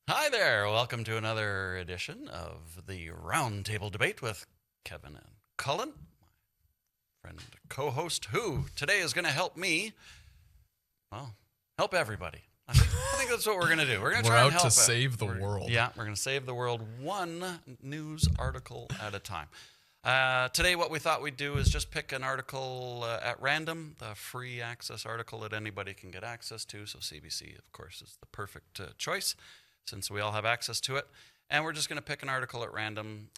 Hi there. Welcome to another edition of the Roundtable Debate with Kevin and Cullen, friend co-host who today is going to help me, well, help everybody. I think that's what we're going to do. We're going to We're try and out to help save the world. Yeah, we're going to save the world one news article at a time. Today, what we thought we'd do is just pick an article at random, the free access article that anybody can get access to. So CBC, of course, is the perfect choice since we all have access to it. And we're just going to pick an article at random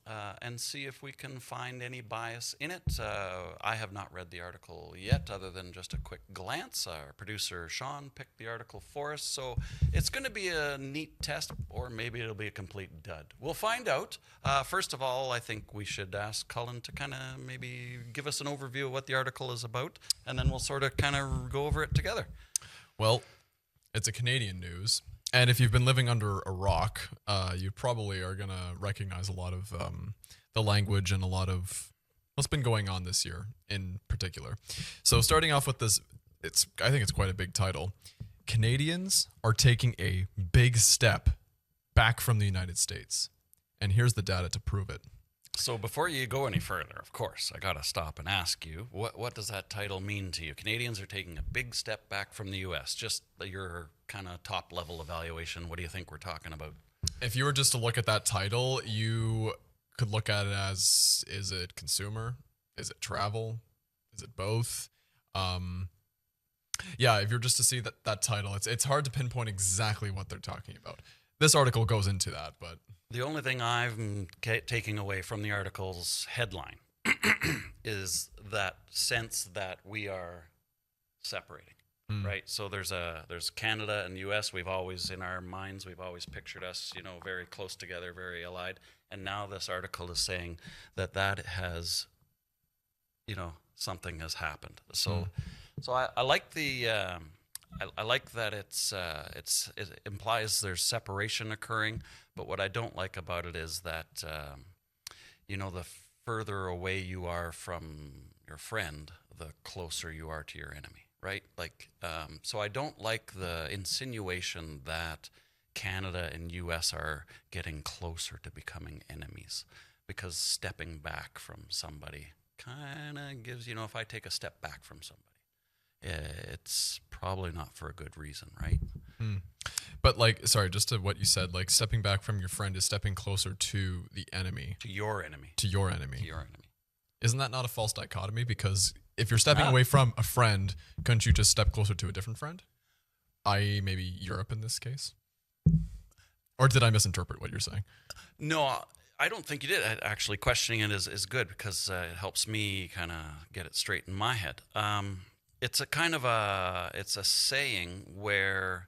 and see if we can find any bias in it. I have not read the article yet, other than just a quick glance. Our producer, Sean, picked the article for us. So it's going to be a neat test, or maybe it'll be a complete dud. We'll find out. First of all, I think we should ask Cullen to kind of maybe give us an overview of what the article is about, and then we'll sort of kind of go over it together. Well, it's a Canadian news. And if you've been living under a rock, you probably are going to recognize a lot of the language and a lot of what's been going on this year in particular. So starting off with this, I think it's quite a big title. Canadians are taking a big step back from the United States. And here's the data to prove it. So before you go any further, of course, I got to stop and ask you, what does that title mean to you? Canadians are taking a big step back from the U.S. Just your kind of top level evaluation. What do you think we're talking about? If you were just to look at that title, you could look at it as, is it consumer? Is it travel? Is it both? Yeah, if you're just to see that title, it's hard to pinpoint exactly what they're talking about. This article goes into that, but The only thing I'm taking away from the article's headline is that sense that we are separating, right? So there's Canada and U.S. We've always in our minds we've always pictured us, very close together, very allied. And now this article is saying that has, something has happened. So I like the. I like that it implies there's separation occurring, but what I don't like about it is that the further away you are from your friend, the closer you are to your enemy, right? So I don't like the insinuation that Canada and U.S. are getting closer to becoming enemies, because stepping back from somebody kind of gives, if I take a step back from somebody, it's probably not for a good reason, right? But sorry, just to what you said, stepping back from your friend is stepping closer to the enemy, To your enemy. to your enemy. To your enemy. Isn't that not a false dichotomy? Because if you're stepping away from a friend, couldn't you just step closer to a different friend? I.e., maybe Europe in this case? Or did I misinterpret what you're saying? No, I don't think you did. Actually, questioning it is good because it helps me kind of get it straight in my head. It's a saying where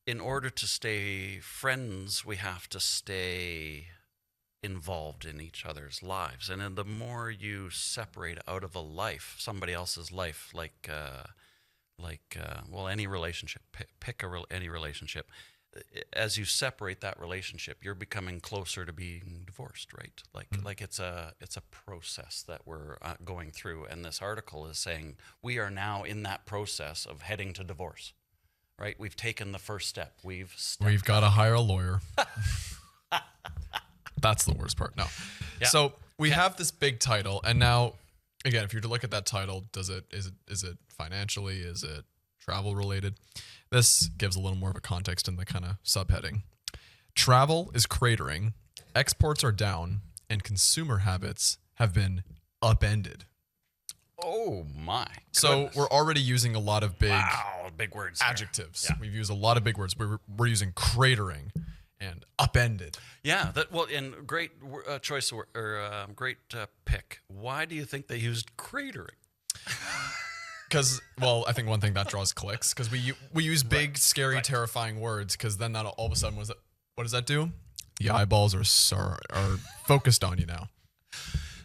in order to stay friends, we have to stay involved in each other's lives. And then the more you separate out of a life, somebody else's life, any relationship, any relationship, as you separate that relationship, you're becoming closer to being divorced, right? Like it's a process that we're going through, and this article is saying we are now in that process of heading to divorce, right? We've taken the first step. We've got to hire a lawyer. That's the worst part. No. Yeah. So we have this big title, and now, again, if you're to look at that title, is it financially? Is it travel related? This gives a little more of a context in the kind of subheading. Travel is cratering, exports are down, and consumer habits have been upended. Oh my! So Goodness. we're already using a lot of big words. There. adjectives. Yeah. We've used a lot of big words. We're using cratering and upended. Yeah, and great choice or great pick. Why do you think they used cratering? Because, I think one thing that draws clicks, because we use big, scary, terrifying words, because then that all of a sudden what does that do? The eyeballs are focused on you now.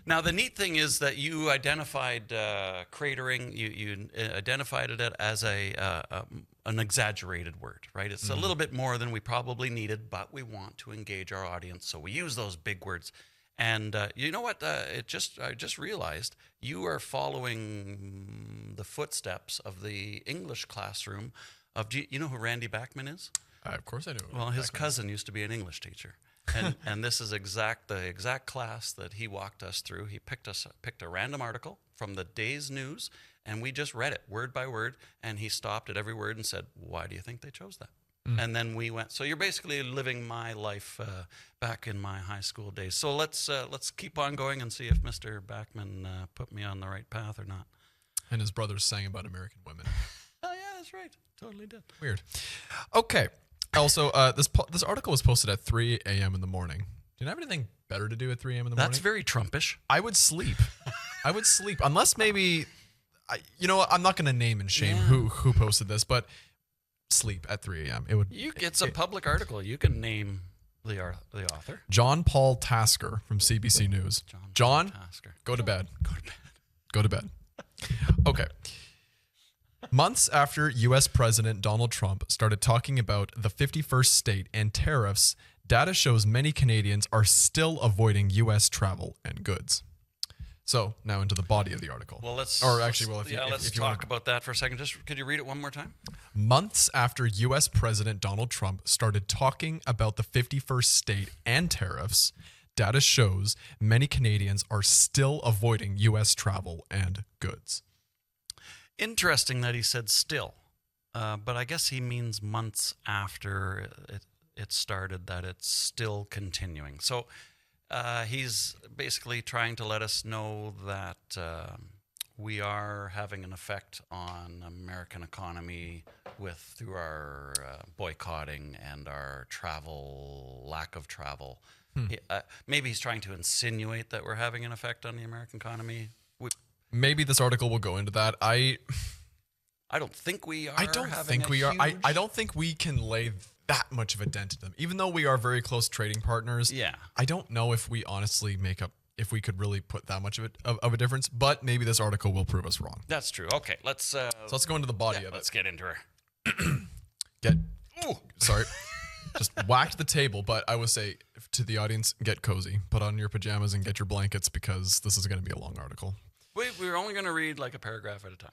Now, the neat thing is that you identified cratering. You identified it as an exaggerated word, right? It's a little bit more than we probably needed, but we want to engage our audience, so we use those big words. And you know what? I just realized you are following the footsteps of the English classroom of. Do you know who Randy Bachman is? Of course I knew. Well, his cousin used to be an English teacher, and this is the exact class that he walked us through. He picked a random article from the day's news, and we just read it word by word. And he stopped at every word and said, "Why do you think they chose that?" And then we went. So you're basically living my life back in my high school days. So let's keep on going and see if Mr. Backman put me on the right path or not. And his brothers sang about American women. Oh yeah, that's right. Totally did. Weird. Okay. Also, this article was posted at 3 a.m. in the morning. Do you have anything better to do at 3 a.m. in the morning? That's very Trumpish. I would sleep. I would sleep unless maybe, you know what? I'm not going to name and shame who posted this, but sleep at 3 a.m. It would. It's a public article. You can name the author. John Paul Tasker from CBC News. John, Tasker. go to bed. Go to bed. Okay. Months after U.S. President Donald Trump started talking about the 51st state and tariffs, data shows many Canadians are still avoiding U.S. travel and goods. So now into the body of the article. Well, let's talk about that for a second. Just could you read it one more time? Months after U.S. President Donald Trump started talking about the 51st state and tariffs, data shows many Canadians are still avoiding U.S. travel and goods. Interesting that he said still, but I guess he means months after it started, that it's still continuing. So he's basically trying to let us know that we are having an effect on American economy through our boycotting and our lack of travel. Maybe he's trying to insinuate that we're having an effect on the American economy. Maybe this article will go into that. I don't think we are. I don't think we are. I don't think we can lay that much of a dent in them, even though we are very close trading partners. Yeah. I don't know if we honestly if we could really put that much of a difference, but maybe this article will prove us wrong. That's true. Okay, let's let's go into the body of it. Let's get into her. Sorry. Just whacked the table, but I would say to the audience, get cozy. Put on your pajamas and get your blankets because this is going to be a long article. We're only going to read like a paragraph at a time.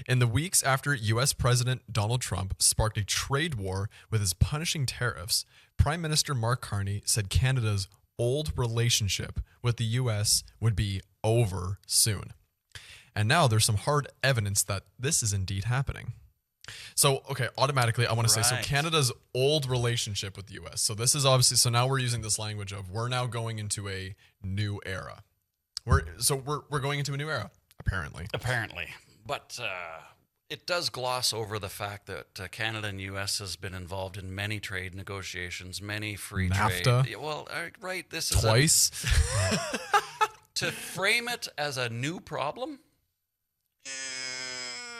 In the weeks after U.S. President Donald Trump sparked a trade war with his punishing tariffs, Prime Minister Mark Carney said Canada's old relationship with the U.S. would be over soon. And now there's some hard evidence that this is indeed happening. So, okay, automatically I want to say, so Canada's old relationship with the U.S. So this is obviously, so now we're using this language of we're now going into a new era. We're going into a new era, apparently. But it does gloss over the fact that Canada and U.S. has been involved in many trade negotiations, many free NAFTA. trade. Well, right. This is twice. To frame it as a new problem.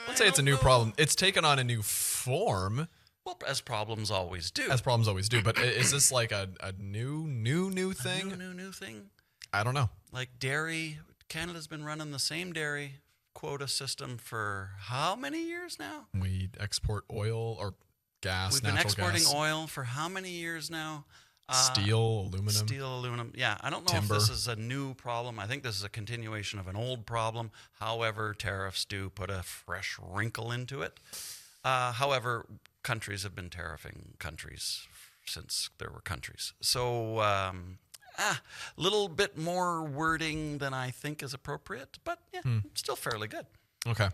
I'd say it's a new problem. It's taken on a new form. Well, as problems always do. But is this like a new thing? A new thing. I don't know. Like dairy, Canada's been running the same dairy quota system for how many years now? We export oil or gas, We've natural been exporting gas. oil for how many years now? Steel, aluminum. Yeah, I don't know timber. if this is a new problem. I think this is a continuation of an old problem. However, tariffs do put a fresh wrinkle into it. However, countries have been tariffing countries since there were countries. So, little bit more wording than I think is appropriate, but yeah, still fairly good. Okay.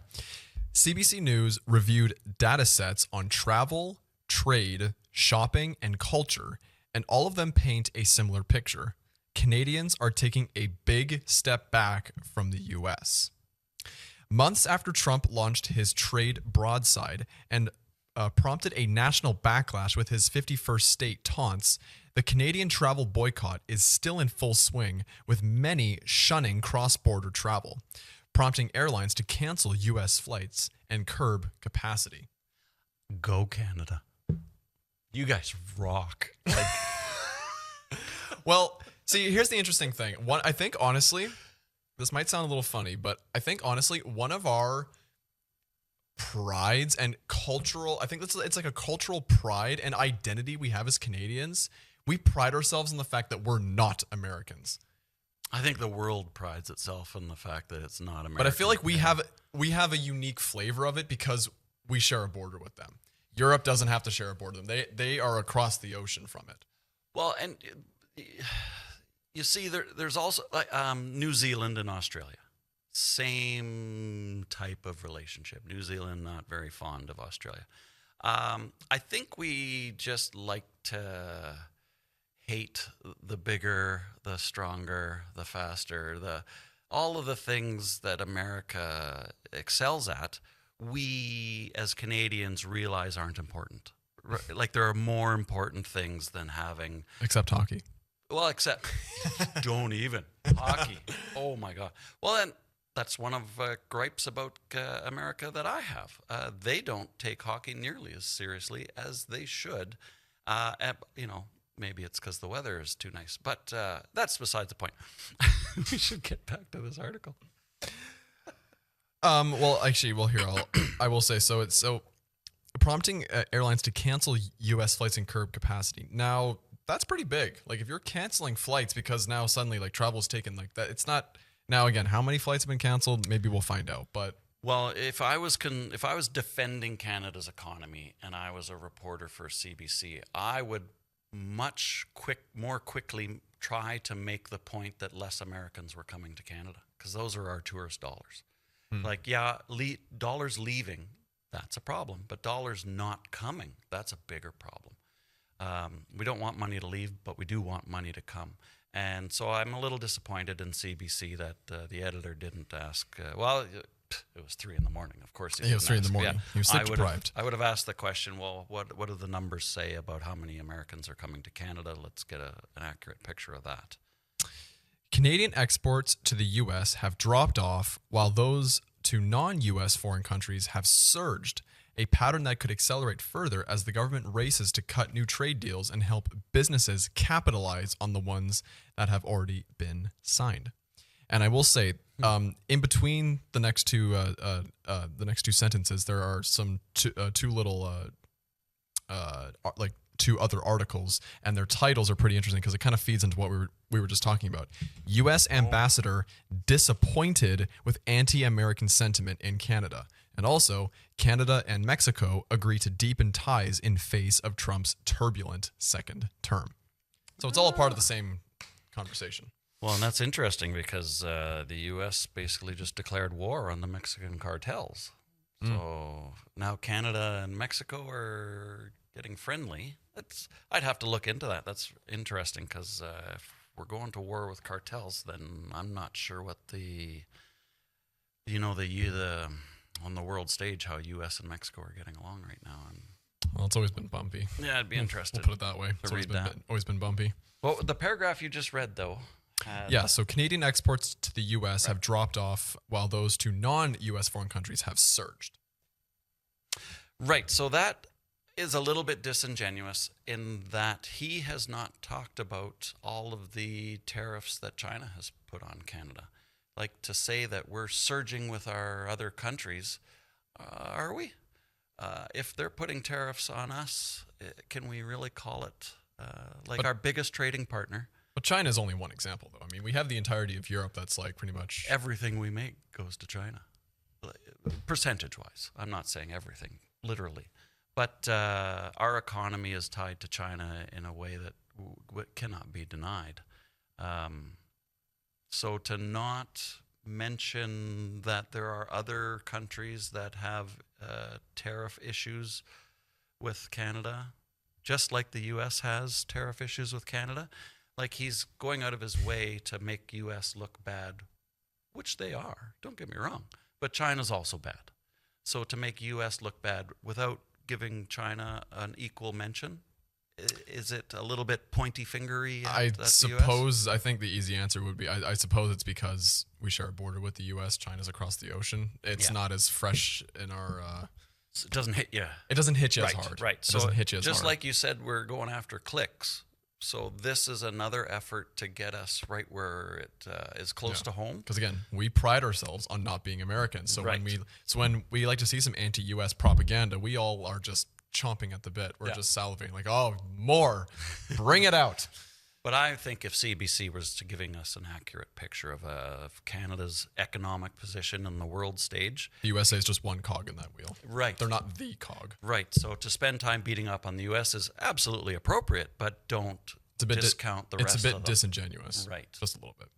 CBC News reviewed data sets on travel, trade, shopping, and culture, and all of them paint a similar picture. Canadians are taking a big step back from the U.S. Months after Trump launched his trade broadside and prompted a national backlash with his 51st state taunts, the Canadian travel boycott is still in full swing, with many shunning cross-border travel, prompting airlines to cancel U.S. flights and curb capacity. Go Canada. You guys rock. Well, see, here's the interesting thing. I think, honestly, this might sound a little funny, but I think, honestly, one of our prides and cultural, I think it's like a cultural pride and identity we have as Canadians. We pride ourselves in the fact that we're not Americans. I think the world prides itself in the fact that it's not American. But I feel like we have a unique flavor of it because we share a border with them. Europe doesn't have to share a border. They are across the ocean from it. Well, and you see, there's also like New Zealand and Australia. Same type of relationship. New Zealand not very fond of Australia. I think we just like to hate the bigger, the stronger, the faster, all of the things that America excels at. We as Canadians realize aren't important. Like there are more important things than having. Except hockey. Well, except don't even hockey. Oh my God. Well, then that's one of gripes about America that I have. They don't take hockey nearly as seriously as they should. Maybe it's because the weather is too nice, but that's besides the point. We should get back to this article. Well, actually, here I will say so. It's prompting airlines to cancel U.S. flights and curb capacity. Now, that's pretty big. Like, if you're canceling flights because now suddenly like travel's taken like that, it's not. Now again, how many flights have been canceled? Maybe we'll find out. But well, if I was defending Canada's economy and I was a reporter for CBC, I would more quickly try to make the point that less Americans were coming to Canada because those are our tourist dollars. Like, yeah, dollars leaving, that's a problem, but dollars not coming, that's a bigger problem. We don't want money to leave, but we do want money to come. And so I'm a little disappointed in CBC that the editor didn't ask. It was 3 a.m. Of course, it was 3 a.m. Yeah, he was sleep deprived. I would have asked the question. Well, what do the numbers say about how many Americans are coming to Canada? Let's get an accurate picture of that. Canadian exports to the U.S. have dropped off, while those to non-U.S. foreign countries have surged, a pattern that could accelerate further as the government races to cut new trade deals and help businesses capitalize on the ones that have already been signed. And I will say, in between the next two sentences, there are some two little two other articles, and their titles are pretty interesting because it kind of feeds into what we were just talking about. U.S. ambassador disappointed with anti-American sentiment in Canada. And also, Canada and Mexico agree to deepen ties in face of Trump's turbulent second term. So it's all a part of the same conversation. Well, and that's interesting because the U.S. basically just declared war on the Mexican cartels. So now Canada and Mexico are getting friendly. I'd have to look into that. That's interesting because if we're going to war with cartels, then I'm not sure what on the world stage how U.S. and Mexico are getting along right now. And well, it's always been bumpy. Yeah, I'd be interested. We'll put it that way. It's always been bumpy. Well, the paragraph you just read, though. So Canadian exports to the U.S. have dropped off, while those to non-U.S. foreign countries have surged. Right. So that is a little bit disingenuous in that he has not talked about all of the tariffs that China has put on Canada. Like to say that we're surging with our other countries, are we? If they're putting tariffs on us, can we really call it our biggest trading partner? But China is only one example, though. I mean, we have the entirety of Europe that's like pretty much... Everything we make goes to China, percentage-wise. I'm not saying everything, literally. But our economy is tied to China in a way that cannot be denied. So to not mention that there are other countries that have tariff issues with Canada, just like the U.S. has tariff issues with Canada, like he's going out of his way to make U.S. look bad, which they are, don't get me wrong, but China's also bad. So to make U.S. look bad without giving China an equal mention, is it a little bit pointy-fingery at the US? I think the easy answer would be, I suppose it's because we share a border with the U.S. China's across the ocean. It's not as fresh in our... So it doesn't hit you. It doesn't hit you as hard. Right. So it doesn't hit you as just hard. like you said, we're going after clicks. So this is another effort to get us right where it is close to home. Because again, we pride ourselves on not being American. So when we like to see some anti-U.S. propaganda, we all are just chomping at the bit. We're just salivating, like, oh, more, bring it out. But I think if CBC was to giving us an accurate picture of Canada's economic position on the world stage, The USA is just one cog in that wheel. right, They're not the cog. right. So to spend time beating up on the U.S. is absolutely appropriate, but don't It's a bit discount the it's rest a bit of them. disingenuous. Right. Just a little bit.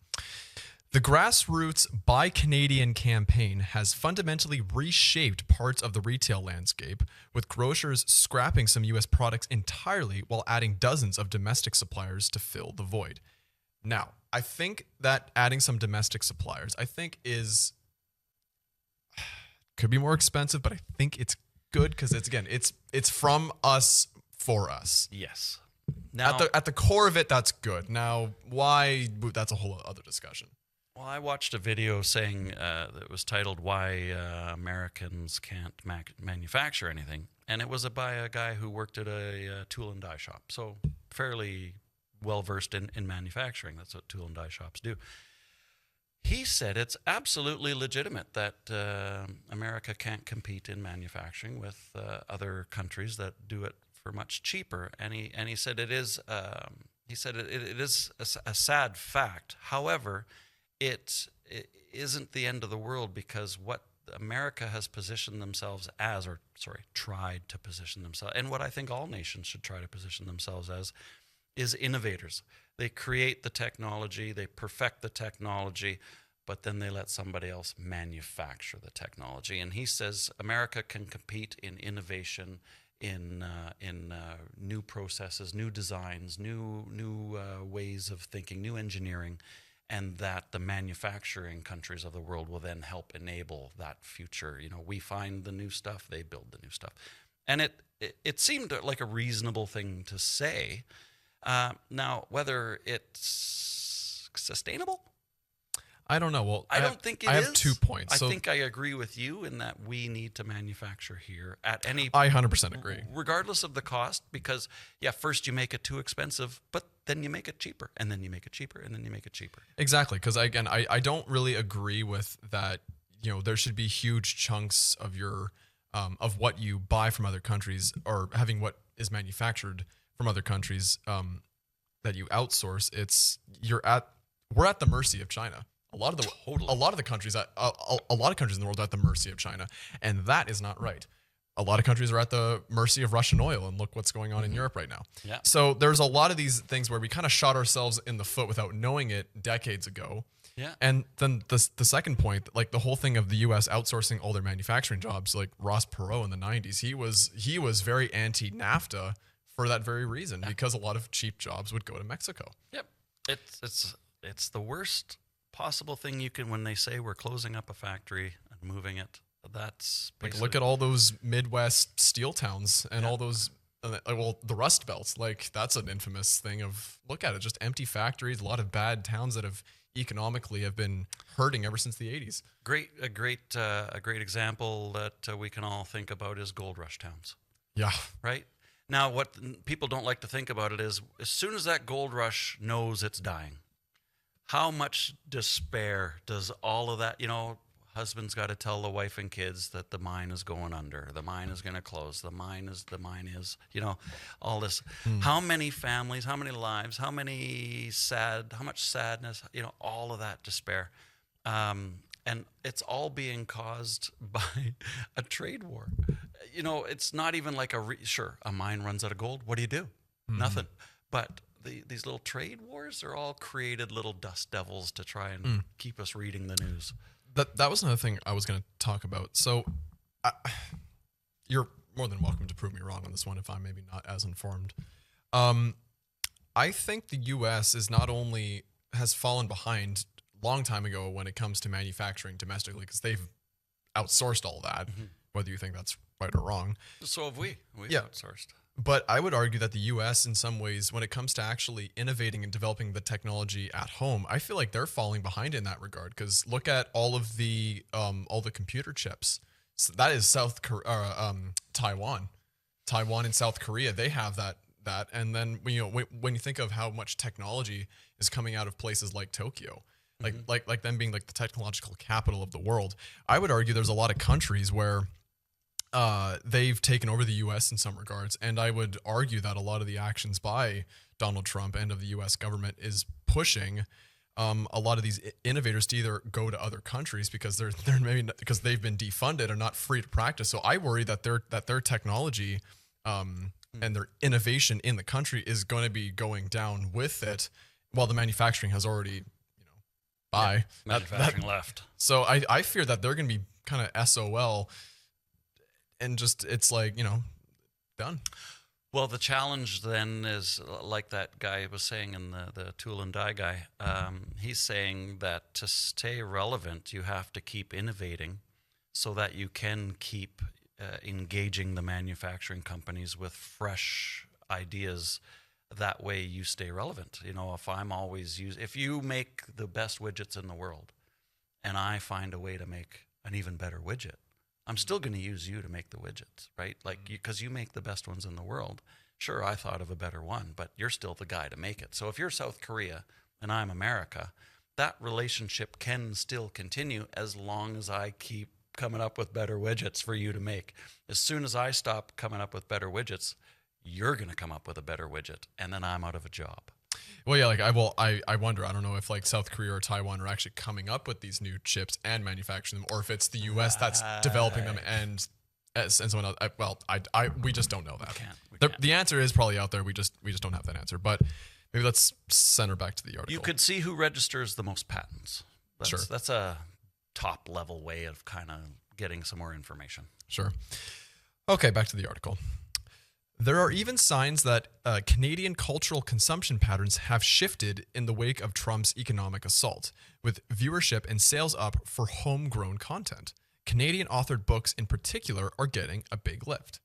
The Grassroots Buy Canadian campaign has fundamentally reshaped parts of the retail landscape, with grocers scrapping some U.S. products entirely while adding dozens of domestic suppliers to fill the void. Now, I think that adding some domestic suppliers, could be more expensive, but I think it's good because it's from us for us. Yes. Now, At the core of it, that's good. Now, why? That's a whole other discussion. well, I watched a video saying that was titled "Why Americans Can't Manufacture Anything," and it was by a guy who worked at a tool and die shop, so fairly well versed in manufacturing. That's what tool and die shops do. He said it's absolutely legitimate that America can't compete in manufacturing with other countries that do it for much cheaper, and he said it is. He said it is a sad fact. However, it isn't the end of the world, because what America has positioned themselves as, or sorry, tried to position themselves, and what I think all nations should try to position themselves as, is innovators. They create the technology, they perfect the technology, but then they let somebody else manufacture the technology. And he says America can compete in innovation, in new processes, new designs, new ways of thinking, new engineering, and that the manufacturing countries of the world will then help enable that future. You know, we find the new stuff, they build the new stuff. And it seemed like a reasonable thing to say. Now, whether it's sustainable, I don't know. Well, I don't think it is. I have 2 points. I So think I agree with you in that we need to manufacture here at any I 100% agree. regardless of the cost, because first you make it too expensive, but then you make it cheaper, and then you make it cheaper, and then you make it cheaper. Exactly, because again, I don't really agree with that. You know, there should be huge chunks of your of what you buy from other countries, or having what is manufactured from other countries that you outsource. We're at the mercy of China. A lot of the countries a lot of countries in the world are at the mercy of China, and that is not right. A lot of countries are at the mercy of Russian oil, and look what's going on in Europe right now. Yeah. So there's a lot of these things where we kind of shot ourselves in the foot without knowing it decades ago. Yeah. And then the second point, like the whole thing of the U.S. outsourcing all their manufacturing jobs, like Ross Perot in the 90s, he was very anti-NAFTA for that very reason, because a lot of cheap jobs would go to Mexico. Yep. It's the worst possible thing you can, when they say we're closing up a factory and moving it. That's Like, look at all those Midwest steel towns and all those, the Rust Belts. Like, that's an infamous thing of, look at it, just empty factories, a lot of bad towns that have economically been hurting ever since the 80s. a great example that we can all think about is gold rush towns. Yeah. Right? Now, what people don't like to think about it is, as soon as that gold rush knows it's dying, how much despair does all of that, husband's got to tell the wife and kids that the mine is going under, the mine is going to close, the mine is, all this. How many families, how many lives, how much sadness, all of that despair. And it's all being caused by a trade war. It's not even like a mine runs out of gold. What do you do? Nothing. But these little trade wars are all created little dust devils to try and keep us reading the news. That was another thing I was going to talk about. So you're more than welcome to prove me wrong on this one if I'm maybe not as informed. I think the U.S. has fallen behind long time ago when it comes to manufacturing domestically, because they've outsourced all that, whether you think that's right or wrong. So have we. We've Yeah. outsourced. But I would argue that the U.S. in some ways, when it comes to actually innovating and developing the technology at home, I feel like they're falling behind in that regard. Because look at all the computer chips. So that is Taiwan. Taiwan and South Korea, they have that. And then when you think of how much technology is coming out of places like Tokyo, like them being like the technological capital of the world, I would argue there's a lot of countries where they've taken over the U.S. in some regards, and I would argue that a lot of the actions by Donald Trump and of the U.S. government is pushing a lot of these innovators to either go to other countries because they're maybe because they've been defunded and not free to practice. So I worry that their technology and their innovation in the country is going to be going down with it, while the manufacturing has already, bye. Manufacturing left. So I fear that they're going to be kind of SOL, and just it's like done. Well, the challenge then is like that guy was saying in the tool and die guy. He's saying that to stay relevant, you have to keep innovating so that you can keep engaging the manufacturing companies with fresh ideas. That way you stay relevant. If you make the best widgets in the world and I find a way to make an even better widget, I'm still going to use you to make the widgets, right? Like, because you make the best ones in the world. Sure, I thought of a better one, but you're still the guy to make it. So if you're South Korea and I'm America, that relationship can still continue as long as I keep coming up with better widgets for you to make. As soon as I stop coming up with better widgets, you're going to come up with a better widget, and then I'm out of a job. Well, yeah, I wonder. I don't know if like South Korea or Taiwan are actually coming up with these new chips and manufacturing them, or if it's the U.S. that's developing them and someone else. We just don't know that. We can't. The answer is probably out there. We just don't have that answer. But maybe let's center back to the article. You could see who registers the most patents. Sure. That's a top level way of kind of getting some more information. Sure. Okay, back to the article. There are even signs that Canadian cultural consumption patterns have shifted in the wake of Trump's economic assault, with viewership and sales up for homegrown content. Canadian authored books in particular are getting a big lift.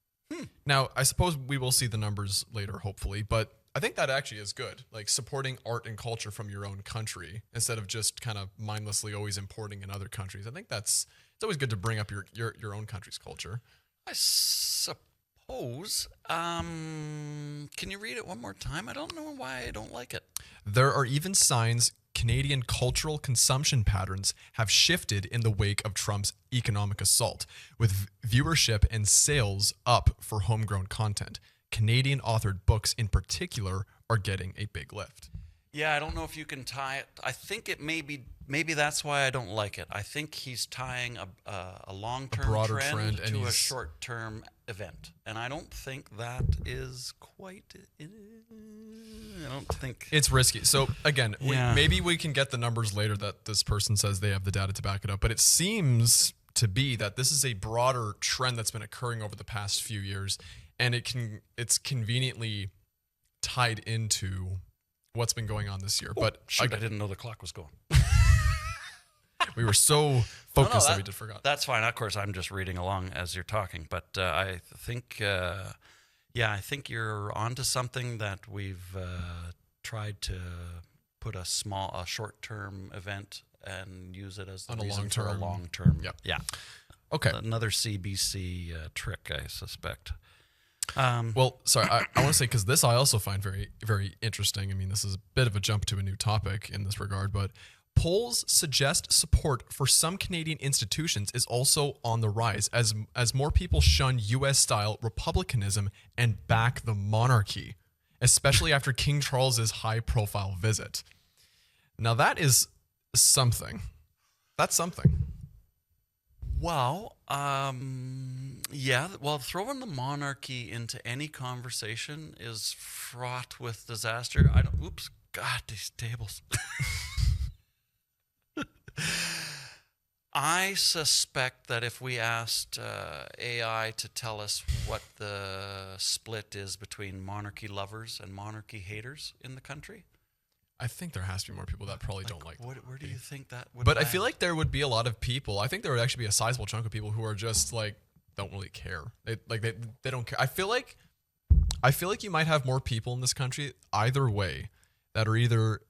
Now, I suppose we will see the numbers later, hopefully, but I think that actually is good. Like supporting art and culture from your own country instead of just kind of mindlessly always importing in other countries. I think it's always good to bring up your own country's culture. I suppose. Can you read it one more time? I don't know why I don't like it. There are even signs Canadian cultural consumption patterns have shifted in the wake of Trump's economic assault, with viewership and sales up for homegrown content. Canadian authored books in particular are getting a big lift. Yeah, I don't know if you can tie it. I think it maybe that's why I don't like it. I think he's tying a long-term trend to a short-term event. And I don't think that is quite... I don't think... It's risky. So, again, maybe we can get the numbers later that this person says they have the data to back it up. But it seems to be that this is a broader trend that's been occurring over the past few years. And it's conveniently tied into what's been going on this year. But I didn't know the clock was going. We were so focused that we just forgot. That's fine. Of course, I'm just reading along as you're talking. But I think, I think you're onto something that we've tried to put a short-term event and use it as the reason for a long-term. Yep. Yeah. Okay. Another CBC trick, I suspect. Well, sorry, I want to say, because this I also find very, very interesting. I mean, this is a bit of a jump to a new topic in this regard, but polls suggest support for some Canadian institutions is also on the rise as more people shun U.S.-style republicanism and back the monarchy, especially after King Charles's high-profile visit. Now, that is something. That's something. Wow. Throwing the monarchy into any conversation is fraught with disaster. God, these tables. I suspect that if we asked AI to tell us what the split is between monarchy lovers and monarchy haters in the country, I think there has to be more people that probably don't like Where do you think that would But land? I feel like there would be a lot of people. I think there would actually be a sizable chunk of people who are just like don't really care. They don't care. I feel like you might have more people in this country either way that are either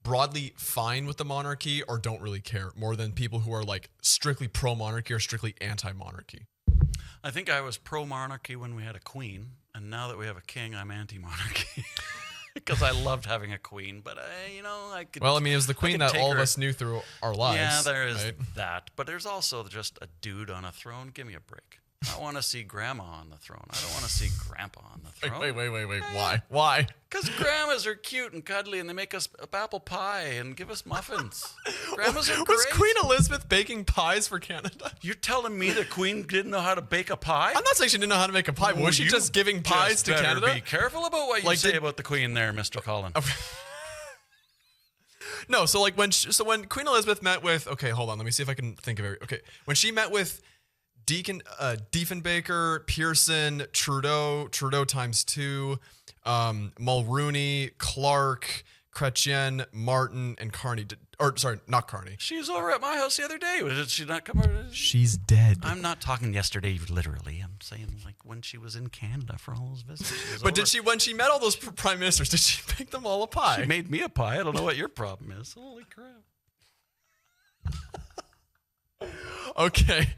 broadly fine with the monarchy or don't really care, more than people who are like strictly pro-monarchy or strictly anti-monarchy. I think I was pro-monarchy when we had a queen, and now that we have a king, I'm anti-monarchy. because I loved having a queen, but I could. Well, I mean, it was the I queen could that take all of her- us knew through our lives. Yeah, there is right? that, but there's also just a dude on a throne. Give me a break. I want to see grandma on the throne. I don't want to see grandpa on the throne. Wait. Why? Because grandmas are cute and cuddly, and they make us apple pie and give us muffins. Grandmas are great. Was Queen Elizabeth baking pies for Canada? You're telling me the queen didn't know how to bake a pie? I'm not saying she didn't know how to make a pie, but was she You just giving pies just to better Canada? Be careful about what you Like, say did- about the queen there, Mr. Cullen. No, so like when Queen Elizabeth met with, okay, hold on, let me see if I can think of it. Okay, when she met with Diefenbaker, Pearson, Trudeau times two, Mulrooney, Clark, Chrétien, Martin, and Carney. Not Carney. She was over at my house the other day. Did she not come over? She's dead. I'm not talking yesterday, literally. I'm saying like when she was in Canada for all those visits. She was But over. did she, when she met all those prime ministers, did she make them all a pie? She made me a pie. I don't know what your problem is. Holy crap. Okay.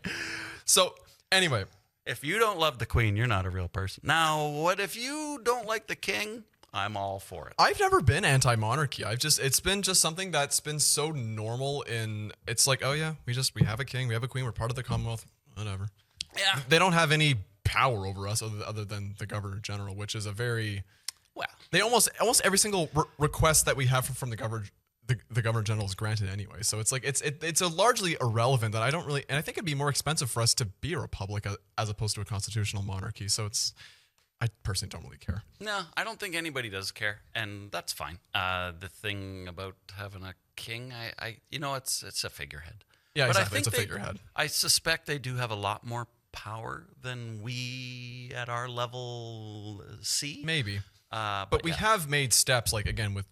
So anyway, If you don't love the queen, you're not a real person. Now, what if you don't like the king? I'm all for it. I've never been anti-monarchy. It's been just something that's been so normal it's like, oh yeah, we have a king, we have a queen, we're part of the Commonwealth, whatever. Yeah. They don't have any power over us other than the Governor General, which is a very, Well, they almost every single request that we have from the Governor the Governor General is granted anyway. So it's like it's a largely irrelevant that I don't really, and I think it'd be more expensive for us to be a republic as opposed to a constitutional monarchy. So I personally don't really care. no, I don't think anybody does care, and that's fine. The thing about having a king, it's a figurehead. Yeah, But I exactly. think It's a figurehead. I suspect they do have a lot more power than we at our level see. Maybe. But We yeah. have made steps, like again with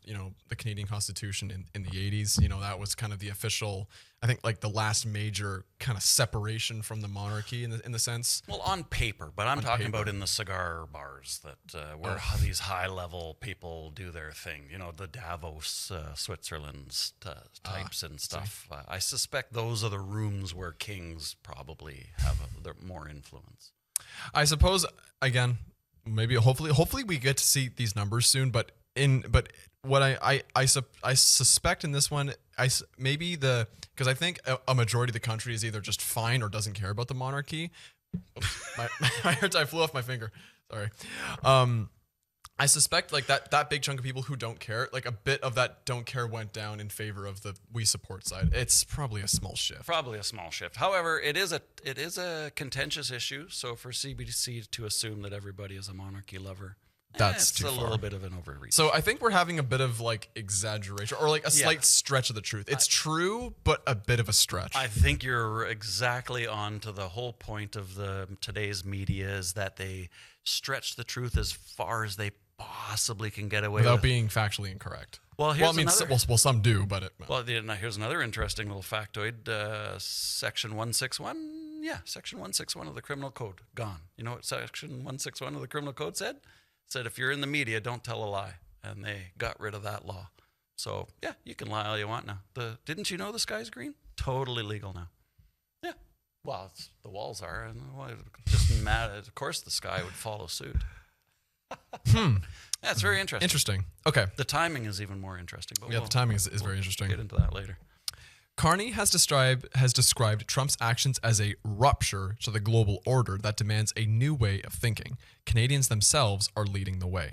the Canadian Constitution in the 80s. That was kind of the official, I think, like the last major kind of separation from the monarchy in the sense. Well, on paper, but I'm talking paper. about in the cigar bars that where these high-level people do their thing. The Davos, Switzerland types and stuff. I suspect those are the rooms where kings probably have more influence. I suppose again, maybe hopefully we get to see these numbers soon. But what I suspect in this one, because I think a majority of the country is either just fine or doesn't care about the monarchy. Oops, my hair flew off my finger. Sorry. I suspect like that big chunk of people who don't care, like a bit of that don't care went down in favor of the we support side. It's probably a small shift. Probably a small shift. However, it is a contentious issue. So for CBC to assume that everybody is a monarchy lover, That's it's too a far. little bit of an overreach. So I think we're having a bit of like exaggeration or like a slight stretch of the truth. It's true, but a bit of a stretch. I think you're exactly on to the whole point of today's media is that they stretch the truth as far as they possibly can get away without with. being factually incorrect. Well, here's I mean, another. some do, but Now here's another interesting little factoid. Section 161. Yeah, Section 161 of the Criminal Code. Gone. You know what Section 161 of the Criminal Code said? It said if you're in the media, don't tell a lie. And they got rid of that law. So, yeah, you can lie all you want now. Didn't you know the sky's green? Totally legal now. Yeah. Well, the walls are. And just mad. Of course, the sky would follow suit. That's very interesting. interesting. Okay. The timing is even more interesting. But Yeah, the timing is very interesting. Get into that later. Carney has described Trump's actions as a rupture to the global order that demands a new way of thinking. Canadians themselves are leading the way.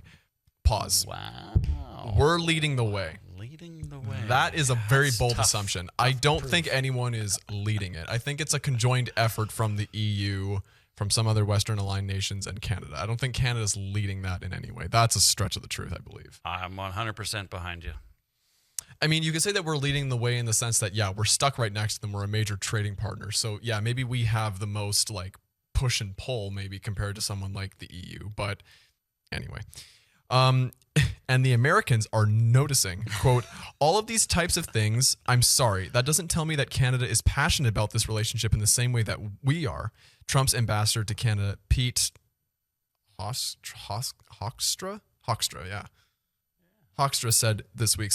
Pause. Wow. We're leading the way. Leading the way. That is a very That's bold tough. assumption. I don't think anyone is leading it. I think it's a conjoined effort from the EU, from some other Western aligned nations, and Canada. I don't think Canada's leading that in any way. That's a stretch of the truth, I believe. I'm 100% behind you. I mean, you could say that we're leading the way in the sense that, yeah, we're stuck right next to them. We're a major trading partner. So, yeah, maybe we have the most, like, push and pull, maybe, compared to someone like the EU. But anyway. And the Americans are noticing, quote, all of these types of things. I'm sorry, that doesn't tell me that Canada is passionate about this relationship in the same way that we are. Trump's ambassador to Canada, Pete Hoekstra, yeah. Hoekstra said this week,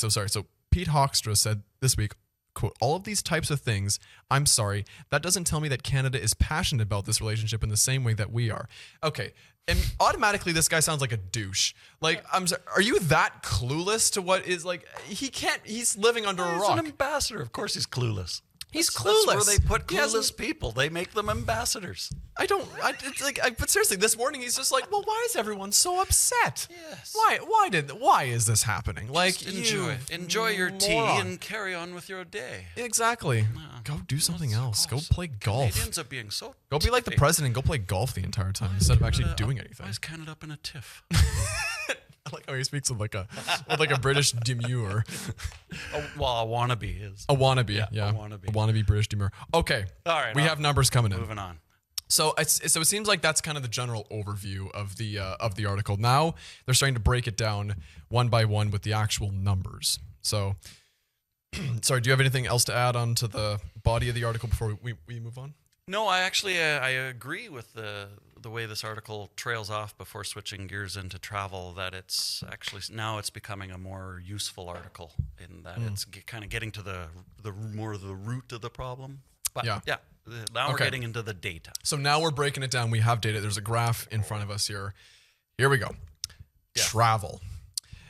Pete Hoekstra said this week, quote, all of these types of things. I'm sorry, that doesn't tell me that Canada is passionate about this relationship in the same way that we are. Okay. And automatically this guy sounds like a douche. Like, I'm sorry, are you that clueless to what is like, he's living under a He's rock. an ambassador. Of course he's clueless. He's That's clueless. where they put He hasn't- clueless people. They make them ambassadors. But seriously, this morning he's just like, well, why is everyone so upset? Yes. Why is this happening? Like, Just enjoy your tea moron. and carry on with your day. Exactly. Go do something else. Go play golf. Canadians are being so Go be like the tiffy. president. Go play golf the entire time instead of actually doing anything. Why is Canada up in a tiff? I like how he speaks with like a British demure. Well, a wannabe is. A wannabe, Yeah, yeah. a wannabe. A wannabe British demure. Okay. All right, We now- have numbers coming in. Moving on. So it seems like that's kind of the general overview of the article. Now they're starting to break it down one by one with the actual numbers. So, sorry, do you have anything else to add on to the body of the article before we move on? No, I actually I agree with the way this article trails off before switching gears into travel. That it's actually now it's becoming a more useful article in that it's kind of getting to the more the root of the problem. But Yeah. Now we're Okay. getting into the data. So now we're breaking it down. We have data. There's a graph in front of us here. Here we go. Travel.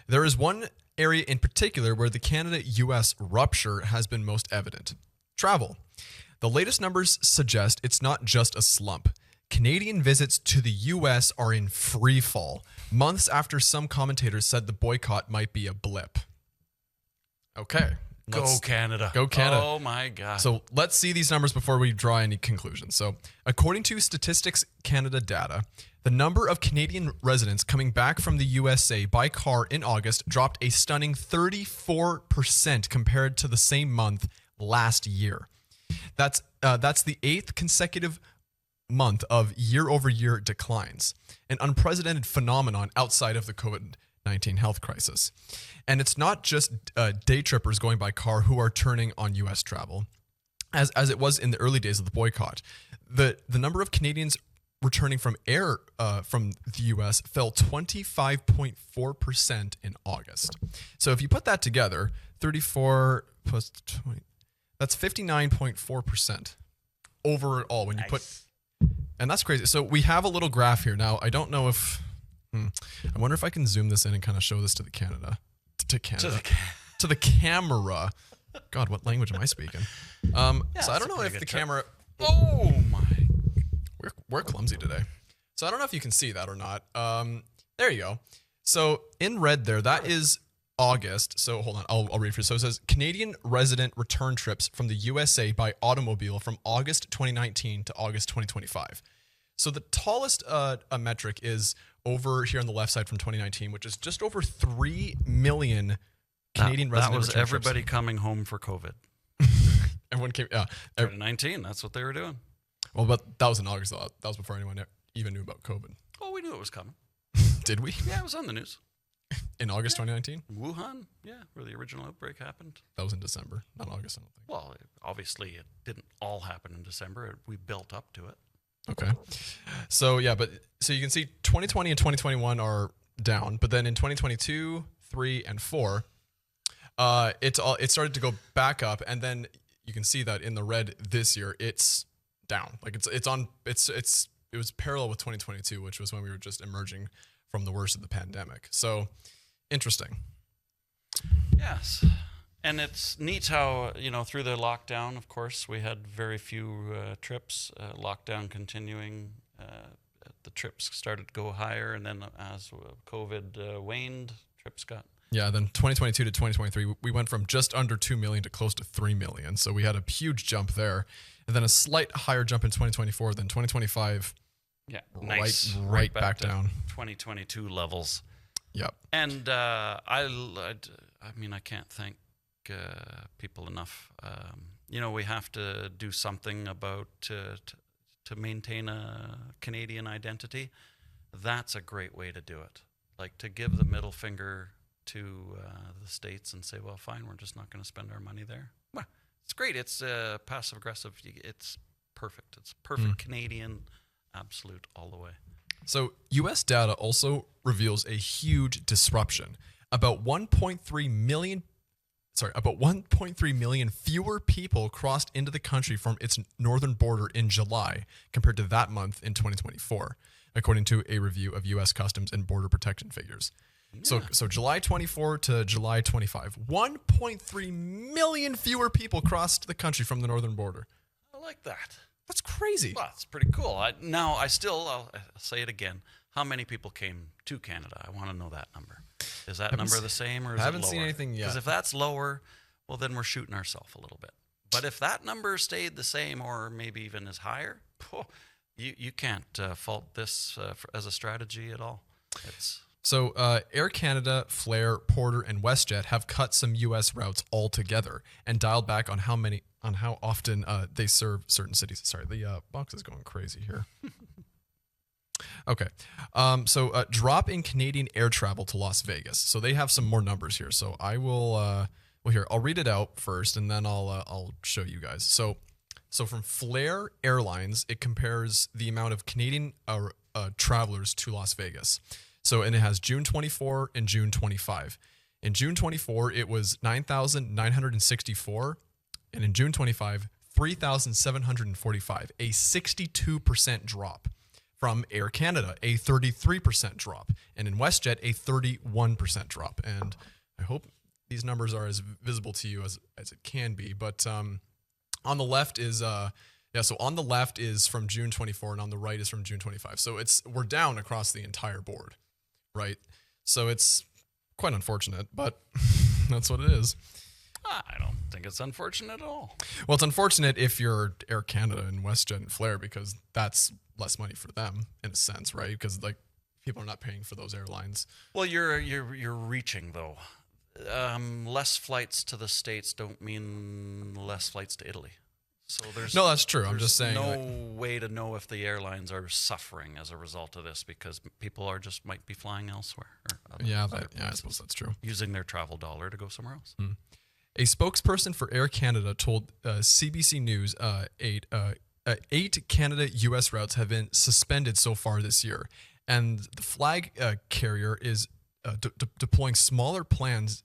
There is one area in particular where the Canada-US rupture has been most evident. Travel. The latest numbers suggest it's not just a slump. Canadian visits to the US are in free fall, months after some commentators said the boycott might be a blip. Okay. Go Canada. Go Canada. Oh my God. So let's see these numbers before we draw any conclusions. So, according to Statistics Canada data, the number of Canadian residents coming back from the USA by car in August dropped a stunning 34% compared to the same month last year. That's the 8th consecutive month of year-over-year declines, an unprecedented phenomenon outside of the COVID-19 health crisis. And it's not just day trippers going by car who are turning on U.S. travel, as it was in the early days of the boycott. The number of Canadians returning from air from the U.S. fell 25.4% in August. So if you put that together, 34 plus 20, that's 59.4% overall when you put, and that's crazy. So we have a little graph here now. I don't know if I wonder if I can zoom this in and kind of show this to the Canada. To the camera. God, what language am I speaking? So I it's don't a know pretty if good the trip. camera. Oh my. We're clumsy today. So I don't know if you can see that or not. There you go. So in red there, that is August. So hold on, I'll read for you. So it says Canadian resident return trips from the USA by automobile from August 2019 to August 2025. So the tallest metric is over here on the left side from 2019, which is just over 3 million Canadian resident That was return everybody coming home for COVID. trips. Everyone came. 2019, that's what they were doing. Well, but that was in August. That was before anyone even knew about COVID. Oh, we knew it was coming. Did we? Yeah, it was on the news. In August 2019? Wuhan, yeah, where the original outbreak happened. That was in December, not August, I don't think. Well, obviously it didn't all happen in December. We built up to it. Okay. So yeah, so you can see 2020 and 2021 are down, but then in 2022, 3 and 4, it started to go back up, and then you can see that in the red this year it's down. Like it was parallel with 2022, which was when we were just emerging from the worst of the pandemic. So interesting. Yes. And it's neat how, through the lockdown, of course, we had very few trips. Lockdown continuing, the trips started to go higher. And then as COVID waned, trips got... Yeah, then 2022 to 2023, we went from just under 2 million to close to 3 million. So we had a huge jump there. And then a slight higher jump in 2024, then 2025, Yeah, right back to down. 2022 levels. Yep. And I mean, I can't thank people enough. We have to do something about to maintain a Canadian identity. That's a great way to do it. Like to give the middle finger to the States and say, well, fine, we're just not going to spend our money there. Well, it's great. It's passive aggressive. It's perfect. It's perfect Canadian, absolute all the way. So U.S. data also reveals a huge disruption. About 1.3 million about 1.3 million fewer people crossed into the country from its northern border in July compared to that month in 2024, according to a review of U.S. Customs and Border Protection figures. So July 24 to July 25, 1.3 million fewer people crossed the country from the northern border. I like that. That's crazy. Well, it's pretty cool. I'll say it again. How many people came to Canada? I want to know that number. Is that number the same or is it lower? I haven't seen anything yet. Because if that's lower, well, then we're shooting ourselves a little bit. But if that number stayed the same or maybe even is higher, you can't fault this as a strategy at all. So Air Canada, Flair, Porter, and WestJet have cut some U.S. routes altogether and dialed back on how often they serve certain cities. Sorry, the box is going crazy here. Okay. So drop in Canadian air travel to Las Vegas. So they have some more numbers here. So I will, I'll read it out first and then I'll show you guys. So from Flair Airlines, it compares the amount of Canadian travelers to Las Vegas. So, and it has June 24 and June 25. In June 24, it was 9,964. And in June 25, 3,745, a 62% drop. From Air Canada, a 33% drop. And in WestJet, a 31% drop. And I hope these numbers are as visible to you as it can be. But on the left is, so on the left is from June 24 and on the right is from June 25. So we're down across the entire board, right? So it's quite unfortunate, but that's what it is. I don't think it's unfortunate at all. Well, it's unfortunate if you're Air Canada and WestJet and Flair because that's less money for them in a sense, right? Because like people are not paying for those airlines. Well, you're reaching though. Less flights to the States don't mean less flights to Italy. So no, that's true. I'm just saying. No way to know if the airlines are suffering as a result of this because people might be flying elsewhere. I suppose that's true. Using their travel dollar to go somewhere else. A spokesperson for Air Canada told CBC News 8 Canada-U.S. routes have been suspended so far this year, and the flag carrier is deploying smaller planes.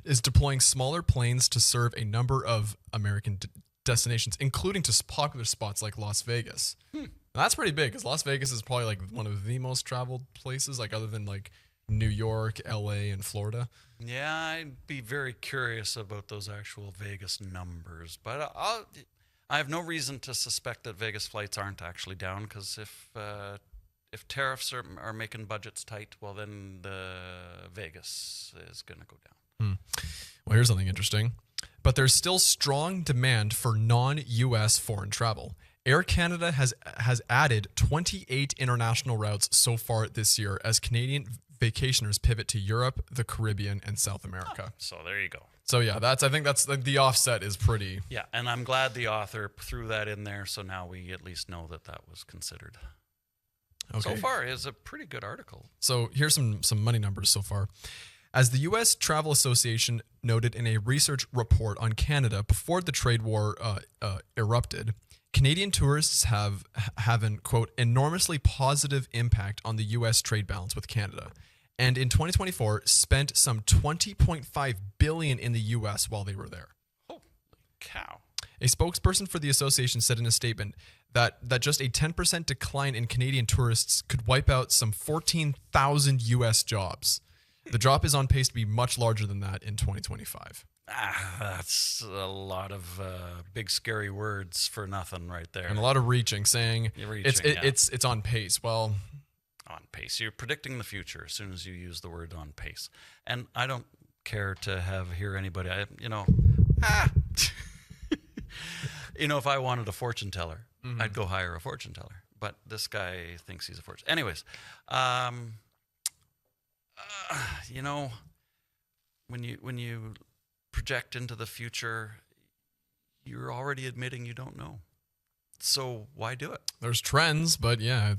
Is deploying smaller planes to serve a number of American destinations, including to popular spots like Las Vegas. That's pretty big because Las Vegas is probably like one of the most traveled places, like other than like New York, LA, and Florida. Yeah, I'd be very curious about those actual Vegas numbers, but I have no reason to suspect that Vegas flights aren't actually down because if tariffs are making budgets tight, well, then the Vegas is going to go down. Well, here's something interesting. But there's still strong demand for non-U.S. foreign travel. Air Canada has added 28 international routes so far this year as Canadian vacationers pivot to Europe, the Caribbean, and South America. So there you go. So yeah, I think that's the offset is pretty. Yeah, and I'm glad the author threw that in there, so now we at least know that was considered. Okay. So far, it's a pretty good article. So here's some money numbers so far. As the U.S. Travel Association noted in a research report on Canada before the trade war erupted, Canadian tourists have an, quote, enormously positive impact on the U.S. trade balance with Canada. And in 2024, spent some $20.5 billion in the U.S. while they were there. Holy cow. A spokesperson for the association said in a statement that just a 10% decline in Canadian tourists could wipe out some 14,000 U.S. jobs. The drop is on pace to be much larger than that in 2025. That's a lot of big scary words for nothing right there. And a lot of reaching, saying it's on pace. Well, on pace. You're predicting the future as soon as you use the word on pace. And I don't care to hear anybody, if I wanted a fortune teller, I'd go hire a fortune teller. But this guy thinks he's a fortune. Anyways, when you project into the future, you're already admitting you don't know. So why do it? There's trends, but yeah,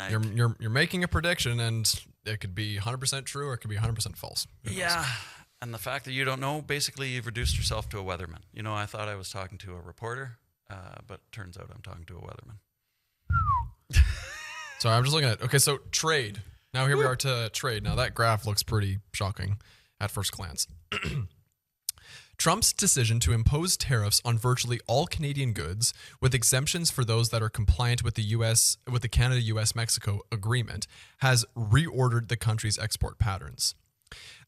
you're making a prediction, and it could be 100% true or it could be 100% false. Yeah, and the fact that you don't know, basically, you've reduced yourself to a weatherman. I thought I was talking to a reporter, but turns out I'm talking to a weatherman. Sorry, I'm just looking at. Okay, so trade. Now here we are to trade. Now that graph looks pretty shocking at first glance. Trump's decision to impose tariffs on virtually all Canadian goods, with exemptions for those that are compliant with the Canada-US-Mexico agreement, has reordered the country's export patterns.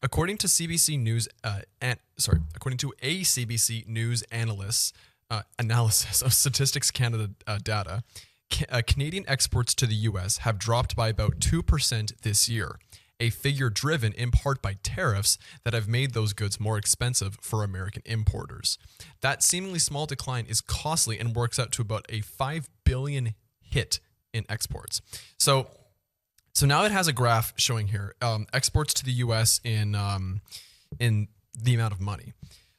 According to CBC News, according to a CBC News analysis of Statistics Canada data, Canadian exports to the U.S. have dropped by about 2% this year, a figure driven in part by tariffs that have made those goods more expensive for American importers. That seemingly small decline is costly and works out to about a $5 billion hit in exports. So now it has a graph showing here exports to the U.S. in the amount of money.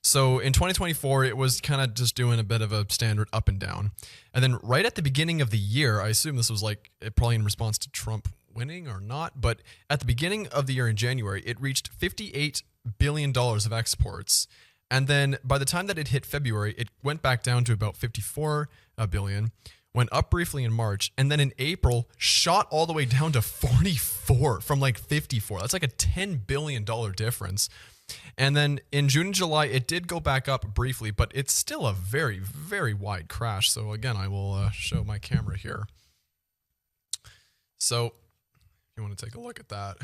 So in 2024, it was kind of just doing a bit of a standard up and down. And then right at the beginning of the year, I assume this was like probably in response to Trump winning or not, but at the beginning of the year in January, it reached $58 billion of exports. And then by the time that it hit February, it went back down to about 54 billion, went up briefly in March, and then in April shot all the way down to 44 from like 54. That's like a $10 billion difference. And then in June and July, it did go back up briefly, but it's still a very, very wide crash. So again, I will show my camera here. So you want to take a look at that.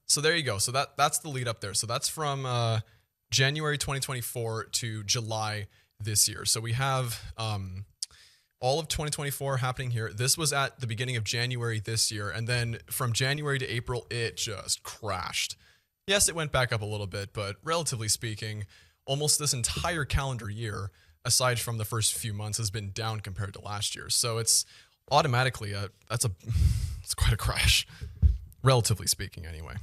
So there you go. So that's the lead up there. So that's from January 2024 to July this year. So we have all of 2024 happening here. This was at the beginning of January this year. And then from January to April, it just crashed. Yes, it went back up a little bit, but relatively speaking, almost this entire calendar year, aside from the first few months, has been down compared to last year. So it's automatically it's quite a crash, relatively speaking, anyway.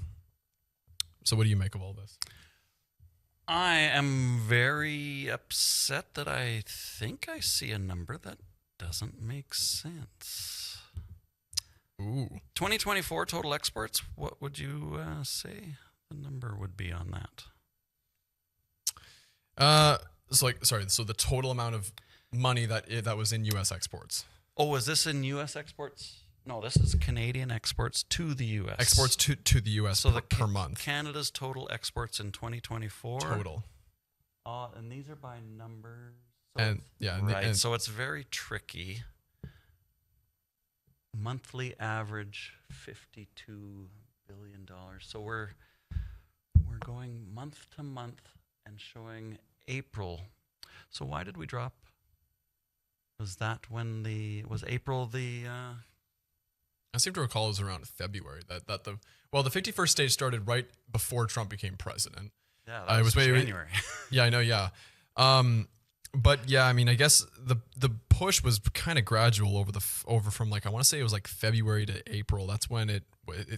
So what do you make of all this? I am very upset that I think I see a number that doesn't make sense. Ooh. 2024 total exports, what would you say the number would be on that? So the total amount of money that was in U.S. exports. Oh, is this in U.S. exports? No, this is Canadian exports to the U.S. Exports to the U.S. So per month. Canada's total exports in 2024. Total. And these are by numbers. So so it's very tricky. Monthly average $52 billion. So we're going month to month and showing April. So why did we drop? Was that when was April the? I seem to recall it was around February that the 51st stage started right before Trump became president. Yeah, that was January. Yeah, I know. Yeah, but yeah, I mean, I guess the push was kind of gradual over from like I want to say it was like February to April. That's when it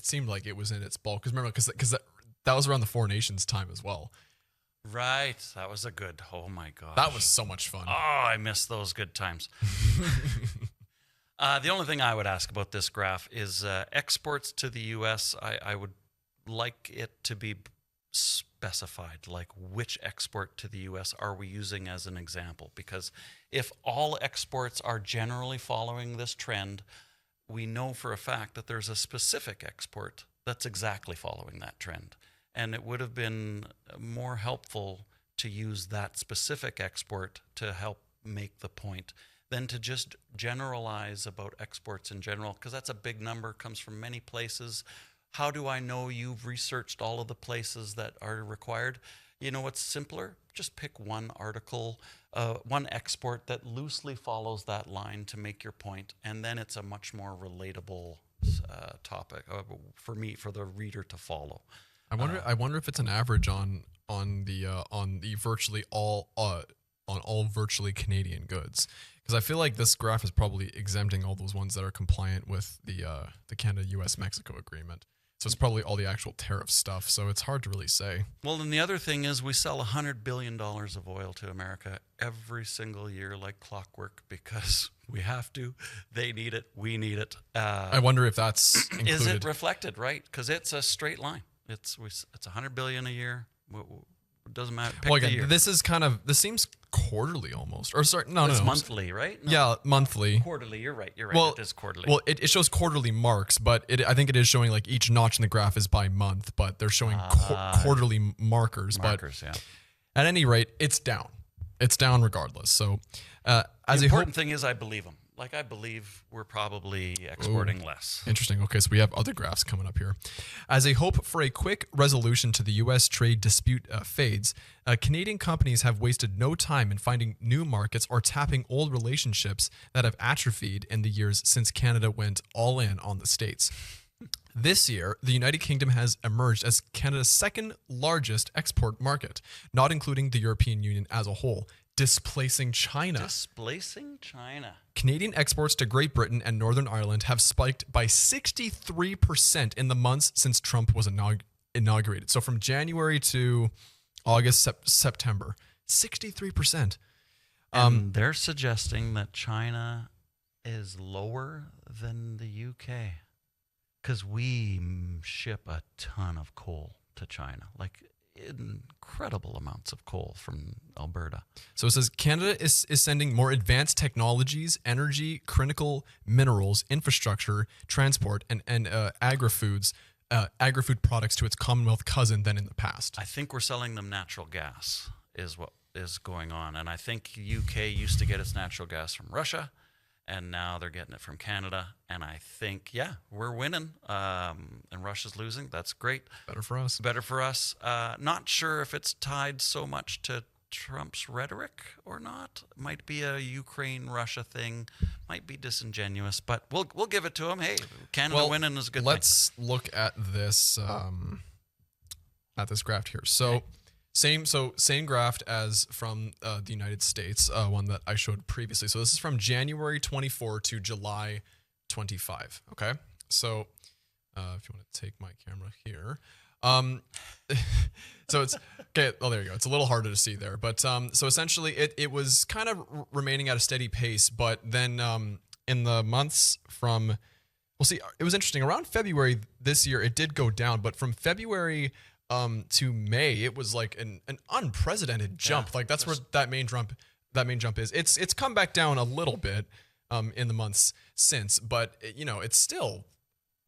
seemed like it was in its bulk. Because remember, because that was around the Four Nations time as well. Right, that was a good. Oh my gosh, that was so much fun. Oh, I miss those good times. The only thing I would ask about this graph is exports to the U.S. I would like it to be specified, like which export to the U.S. are we using as an example? Because if all exports are generally following this trend, we know for a fact that there's a specific export that's exactly following that trend. And it would have been more helpful to use that specific export to help make the point than to just generalize about exports in general, because that's a big number, comes from many places. How do I know you've researched all of the places that are required? You know what's simpler? Just pick one article, one export that loosely follows that line to make your point, and then it's a much more relatable topic for the reader to follow. I wonder if it's an average on the virtually all virtually Canadian goods, because I feel like this graph is probably exempting all those ones that are compliant with the Canada-US-Mexico agreement. So it's probably all the actual tariff stuff. So it's hard to really say. Well, and the other thing is we sell $100 billion of oil to America every single year like clockwork because we have to. They need it. We need it. I wonder if that's included. Is it reflected, right? Because it's a straight line. It's $100 billion a year. It doesn't matter. Pick Well, the year. again, this seems quarterly almost, or sorry, no, It's no, monthly, right? No, yeah, monthly. quarterly. You're right. Well, it is quarterly. Well, it shows quarterly marks, but I think it is showing like each notch in the graph is by month, but they're showing quarterly markers. Markers, But yeah. at any rate, it's down. It's down regardless. So, as The a hope, important thing is I believe them. Like, I believe we're probably exporting less. interesting. Okay, so we have other graphs coming up here. As a hope for a quick resolution to the U.S. trade dispute fades, Canadian companies have wasted no time in finding new markets or tapping old relationships that have atrophied in the years since Canada went all in on the States. This year, the United Kingdom has emerged as Canada's second largest export market, not including the European Union as a whole, displacing China. Displacing China. Canadian exports to Great Britain and Northern Ireland have spiked by 63% in the months since Trump was inaugurated. So from January to August, September, 63%. And they're suggesting that China is lower than the UK because we ship a ton of coal to China, like incredible amounts of coal from Alberta. So it says Canada is sending more advanced technologies, energy, critical minerals, infrastructure, transport, and agri-food products to its Commonwealth cousin than in the past. I think we're selling them natural gas is what is going on. And I think UK used to get its natural gas from Russia, and now they're getting it from Canada. And I think, yeah, we're winning, and Russia's losing. That's great. Better for us. Better for us. Not sure if it's tied so much to Trump's rhetoric or not. Might be a Ukraine-Russia thing. Might be disingenuous, but we'll give it to him. Hey, Canada winning is a good thing. Let's look at this graph here. So same graph as from the United States, one that I showed previously. So this is from January 24 to July 25. Okay, so if you want to take my camera here. So it's okay. Oh, there you go. It's a little harder to see there, but so essentially it was kind of remaining at a steady pace, but then in the months from, well, see, it was interesting. Around February this year, it did go down, but from February to May, it was like an unprecedented jump. Like that's where that main jump is. It's come back down a little bit in the months since, but it's still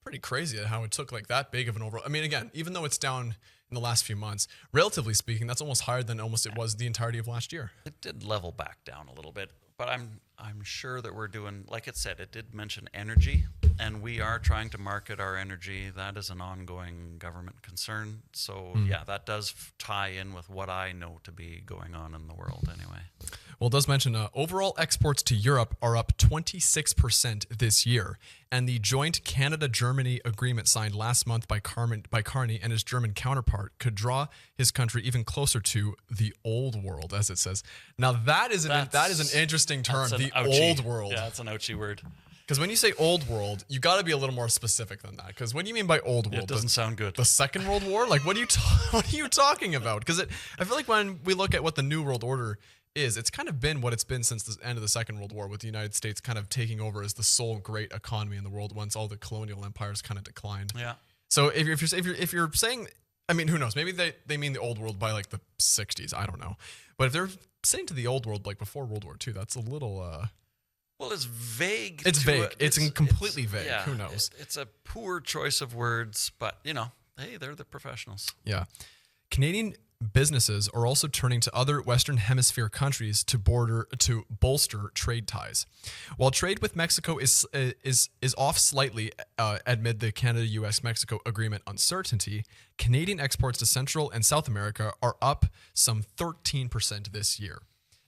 pretty crazy at how it took like that big of an overall. I mean, again, even though it's down in the last few months, relatively speaking, that's almost higher than almost it was the entirety of last year. It did level back down a little bit, but I'm sure that we're doing, like it said, it did mention energy, and we are trying to market our energy. That is an ongoing government concern. So yeah, that does tie in with what I know to be going on in the world anyway. Well, it does mention overall exports to Europe are up 26% this year, and the joint Canada-Germany agreement signed last month by Carney and his German counterpart could draw his country even closer to the old world, as it says. Now that is an interesting term, the old world. Yeah, that's an ouchy word. Because when you say old world, you got to be a little more specific than that. Because what do you mean by old world? It doesn't sound good. The Second World War? Like, what are you talking about? Because I feel like when we look at what the New World Order is, it's kind of been what it's been since the end of the Second World War, with the United States kind of taking over as the sole great economy in the world once all the colonial empires kind of declined. Yeah. So if you're saying, I mean, who knows? Maybe they mean the old world by like the 60s. I don't know. But if they're saying to the old world like before World War II, that's a little. Well, it's vague. It's vague. It's completely vague. Yeah, Who knows? It's a poor choice of words, but hey, they're the professionals. Yeah. Canadian businesses are also turning to other Western Hemisphere countries to bolster trade ties. While trade with Mexico is off slightly amid the Canada-U.S.-Mexico agreement uncertainty, Canadian exports to Central and South America are up some 13% this year.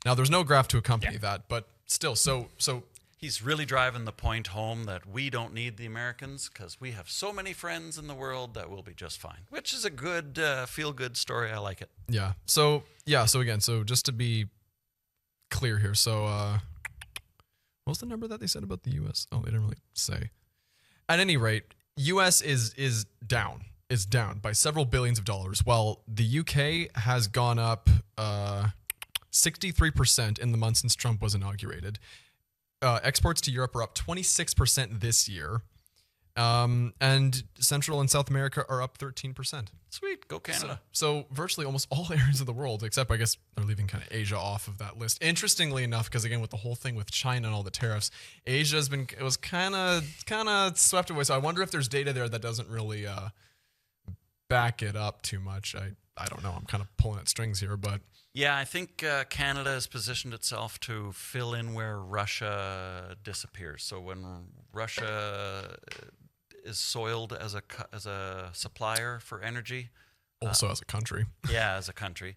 Now, there's no graph to accompany that, but still, so he's really driving the point home that we don't need the Americans because we have so many friends in the world that we'll be just fine, which is a good feel-good story. I like it. Yeah. So again, just to be clear here, so what was the number that they said about the U.S.? Oh, they didn't really say. At any rate, U.S. is down. It's down by several billions of dollars, while the U.K. has gone up 63% in the month since Trump was inaugurated. Exports to Europe are up 26% this year. And Central and South America are up 13%. Sweet. Go Canada. So virtually almost all areas of the world, except I guess they're leaving kind of Asia off of that list. Interestingly enough, because again, with the whole thing with China and all the tariffs, it was kind of swept away. So I wonder if there's data there that doesn't really back it up too much. I don't know. I'm kind of pulling at strings here, but Yeah, I think Canada has positioned itself to fill in where Russia disappears. So when Russia is soiled as a supplier for energy, also as a country. yeah, as a country,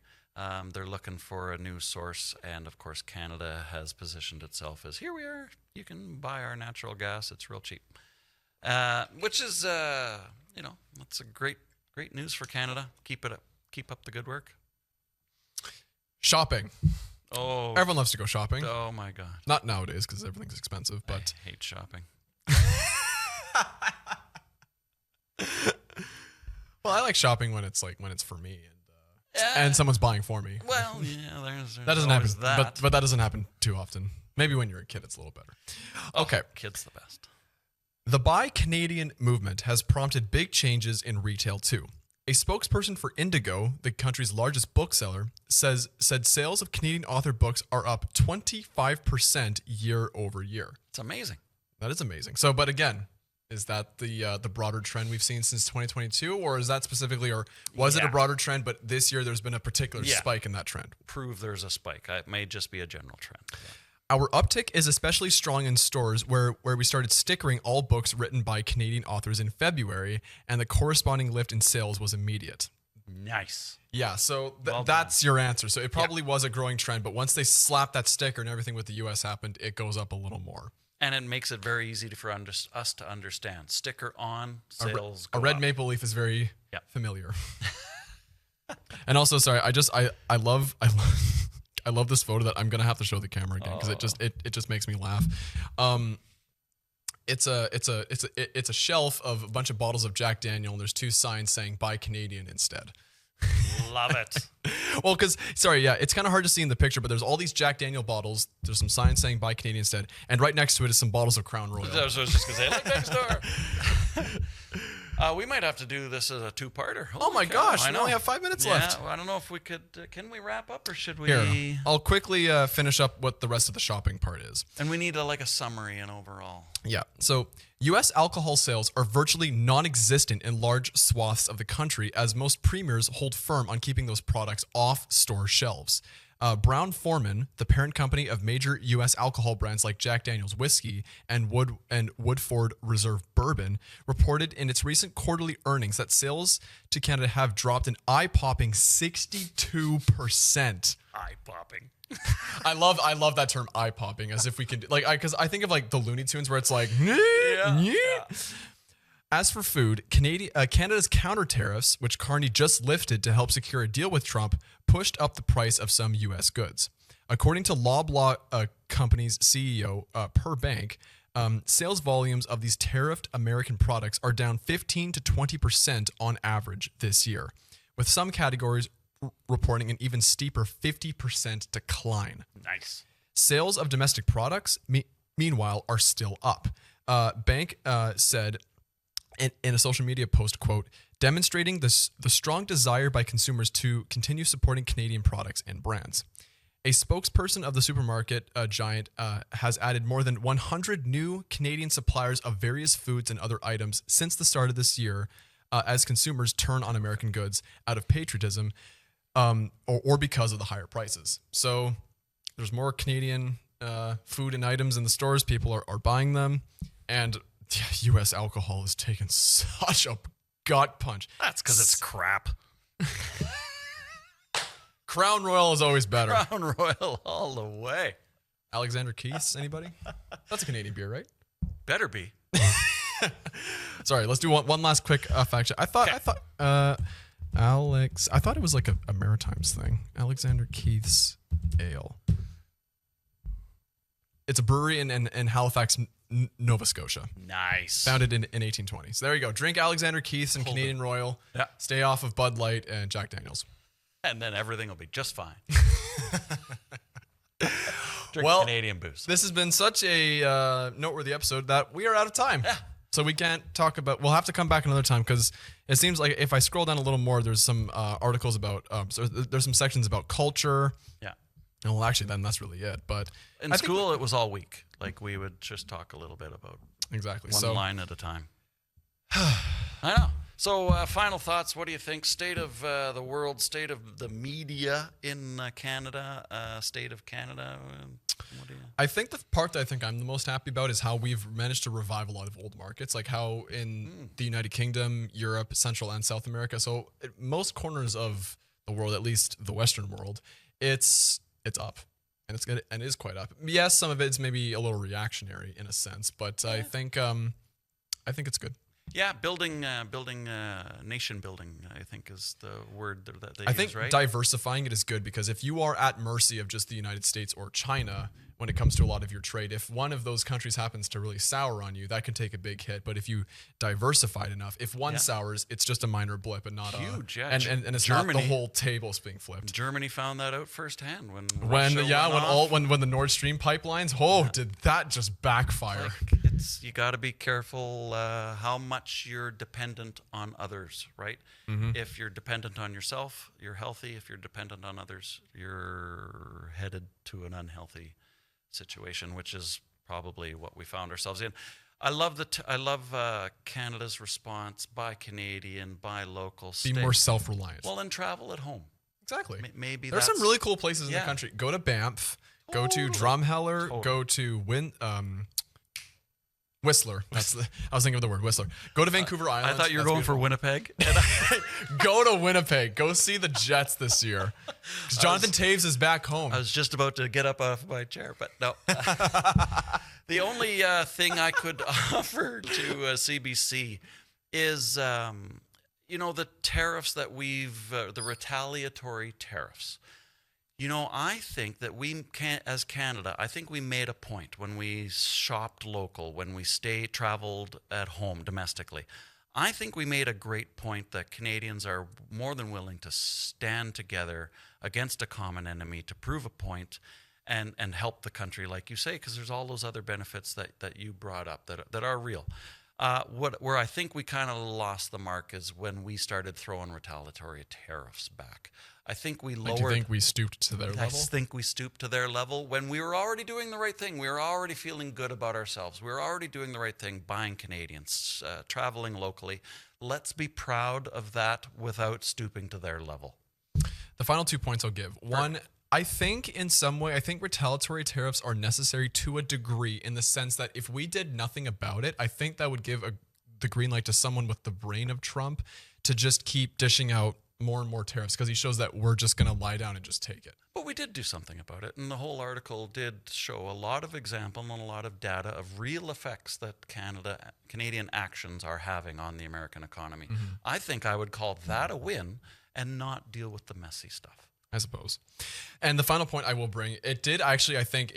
they're looking for a new source. And of course, Canada has positioned itself as, here we are, you can buy our natural gas, it's real cheap. Which is, that's a great news for Canada. Keep up the good work. Shopping. Oh, Everyone loves to go shopping. oh my God. Not nowadays because everything's expensive, but I hate shopping. well, I like shopping when it's for me Yeah. and someone's buying for me. Well, yeah, there's That doesn't happen, always that. but that doesn't happen too often. Maybe when you're a kid, it's a little better. Okay. Kid's the best. The Buy Canadian movement has prompted big changes in retail too. A spokesperson for Indigo, the country's largest bookseller, said sales of Canadian author books are up 25% year over year. It's amazing. That is amazing. So, but again, is that the broader trend we've seen since 2022, or is that specifically, or was it a Yeah. broader trend? But this year, there's been a particular Yeah. spike in that trend. Prove there's a spike. It may just be a general trend. Our uptick is especially strong in stores where we started stickering all books written by Canadian authors in February, and the corresponding lift in sales was immediate. Nice. Yeah, so Well that's your answer. So it probably was a growing trend, but once they slapped that sticker and everything with the US happened, it goes up a little more. And it makes it very easy for us to understand. Sticker on, sales A go red up. maple leaf is very Yeah. familiar. And also, sorry, I love I love this photo that I'm gonna have to show the camera again because it just makes me laugh. It's a shelf of a bunch of bottles of Jack Daniel, and there's two signs saying "Buy Canadian" instead. Love it. Well, because it's kind of hard to see in the picture, but there's all these Jack Daniel bottles. There's some signs saying "Buy Canadian" instead, and right next to it is some bottles of Crown Royal. I was just going to say, look next door. We might have to do this as a two-parter. Oh my cow, gosh, I we know. only have 5 minutes left. Yeah, I don't know if we could. Can we wrap up or should we? Here, I'll quickly finish up what the rest of the shopping part is. And we need a summary and overall. Yeah. So, U.S. alcohol sales are virtually non-existent in large swaths of the country, as most premiers hold firm on keeping those products off store shelves. Brown-Forman, the parent company of major U.S. alcohol brands like Jack Daniel's whiskey and Woodford Reserve bourbon, reported in its recent quarterly earnings that sales to Canada have dropped an eye-popping 62%. Eye-popping. I love that term eye-popping, as if we could because I think of the Looney Tunes where it's like Yeah. As for food, Canada's counter tariffs, which Carney just lifted to help secure a deal with Trump, pushed up the price of some U.S. goods. According to Loblaw Company's CEO, Per Bank, sales volumes of these tariffed American products are down 15 to 20% on average this year, with some categories reporting an even steeper 50% decline. Nice. Sales of domestic products, meanwhile, are still up. Bank said in a social media post, quote, demonstrating the strong desire by consumers to continue supporting Canadian products and brands. A spokesperson of the supermarket giant has added more than 100 new Canadian suppliers of various foods and other items since the start of this year, as consumers turn on American goods out of patriotism or because of the higher prices. So there's more Canadian food and items in the stores. People are buying them. And U.S. alcohol has taken such a gut punch. That's because it's crap. Crown Royal is always better. Crown Royal all the way. Alexander Keith's, anybody? That's a Canadian beer, right? Better be. Sorry, let's do one last quick fact check. I thought it was like a Maritimes thing. Alexander Keith's Ale. It's a brewery in Halifax, Nova Scotia. Nice. Founded in 1820. So there you go. Drink Alexander Keith's and Canadian Royal. Yeah. Stay off of Bud Light and Jack Daniels. And then everything will be just fine. Drink Well, Canadian booze. This has been such a noteworthy episode that we are out of time. Yeah. So we can't talk about. We'll have to come back another time because it seems like if I scroll down a little more, there's some articles about. So there's some sections about culture. Yeah. And well, actually, then that's really it. But In I think- school, it was all week. Like we would just talk a little bit about exactly. one So line at a time. I know. So, final thoughts. What do you think? State of the world, state of the media in Canada, state of Canada. What do you? I think the part that I think I'm the most happy about is how we've managed to revive a lot of old markets, like how in the United Kingdom, Europe, Central and South America. So most corners of the world, at least the Western world, it's up. And it's good, and it is quite up. Yes, some of it's maybe a little reactionary in a sense, but I think it's good. Yeah, building, nation building, I think is the word that they I use, think right? diversifying it is good because if you are at mercy of just the United States or China when it comes to a lot of your trade, if one of those countries happens to really sour on you, that can take a big hit. But if you diversified enough, if one sours, it's just a minor blip and not Huge, yeah. and it's Germany- not the whole table's being flipped. Germany found that out firsthand when When Russia went off. when the Nord Stream pipelines, did that just backfire? Like, you got to be careful how much you're dependent on others, right? If you're dependent on yourself, you're healthy. If you're dependent on others, you're headed to an unhealthy situation, which is probably what we found ourselves in. I love Canada's response by Canadian, by local, Be state. more self-reliant. Well, and travel at home. Exactly. Maybe There's some that's- really cool places in the Yeah. country. Go to Banff. Go to Totally. Drumheller. Totally. Go to Whistler. I was thinking of the word Whistler. Go to Vancouver Island. I thought you were That's going for beautiful. Winnipeg. Go to Winnipeg. Go see the Jets this year. 'Cause Jonathan Taves is back home. I was just about to get up off my chair, but no. The only thing I could offer to CBC is, the tariffs that the retaliatory tariffs. I think that as Canada, I think we made a point when we shopped local, when we traveled at home domestically. I think we made a great point that Canadians are more than willing to stand together against a common enemy to prove a point and help the country, like you say, because there's all those other benefits that you brought up that are real. Where I think we kind of lost the mark is when we started throwing retaliatory tariffs back. I think we lowered. Do you think we stooped to their I level? think we stooped to their level when we were already doing the right thing. We were already feeling good about ourselves. We were already doing the right thing, buying Canadians, traveling locally. Let's be proud of that without stooping to their level. The final 2 points I'll give. One, I think in some way, I think retaliatory tariffs are necessary to a degree in the sense that if we did nothing about it, I think that would give the green light to someone with the brain of Trump to just keep dishing out more and more tariffs because he shows that we're just going to lie down and just take it. But we did do something about it, and the whole article did show a lot of example and a lot of data of real effects that Canadian actions are having on the American economy. I think I would call that a win and not deal with the messy stuff. I suppose. And the final point I will bring, it did actually, I think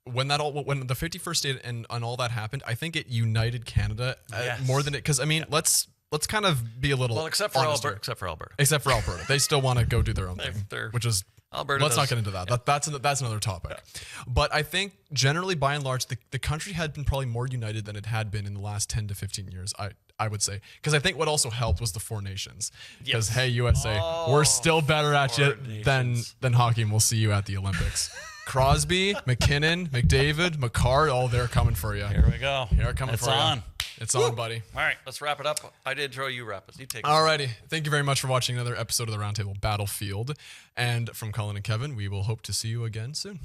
when the 51st state and all that happened, I think it united Canada Yes. more than it, because I mean, let's kind of be a little Except for honest Alberta. here. Except for Alberta. They still want to go do their own thing, they're- which is Alberta let's does- not get into that. That's another topic. But I think generally, by and large, the country had been probably more united than it had been in the last 10 to 15 years. I would say, because I think what also helped was the Four Nations. Because hey, USA, we're still better at Four it than Nations. hockey, and we'll see you at the Olympics. Crosby, McKinnon, McDavid, McCarr, they're coming for you. Here we go. They're coming It's for you. on. It's on, buddy. All right, let's wrap it up. I did throw you wrap it. You take it. Alrighty. Thank you very much for watching another episode of the Roundtable Battlefield. And from Colin and Kevin, we will hope to see you again soon.